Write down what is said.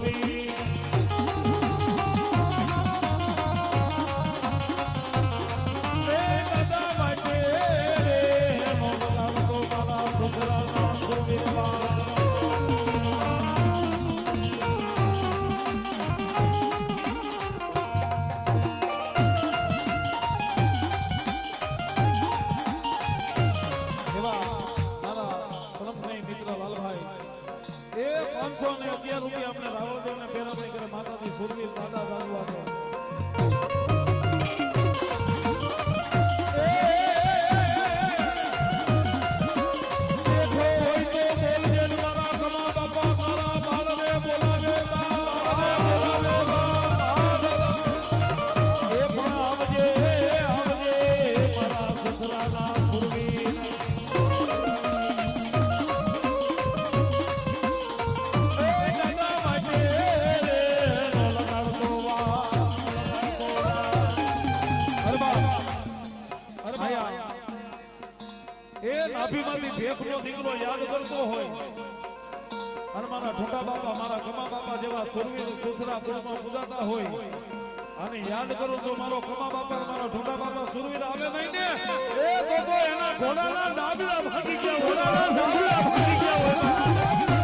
સુરવી દાદા માટે મોગલાલ તો મારા સસરાના સુરવીરવા ₹511 આપણે રાવળદેવ ને ફેરવણી કરે માતાજી સુરવીર દાદા દાદુ આપે નાભીમાંથી ભેખનો દીકરો યાદ કરતો હોય અને મારા ઠોટા બાપા મારા કમા બાપા જેવા સુરવીર સુસરા કુળમાં પૂજાતા હોય અને યાદ કરું તો મારો કમા બાપા મારો ઠોટા બાપા સુરવીર આવે નહીં ને એ લોકો એના ઘોડાના ડાબલા ભાગી ગયા ઘોડાના ડાબલા ભાગી ગયા હોય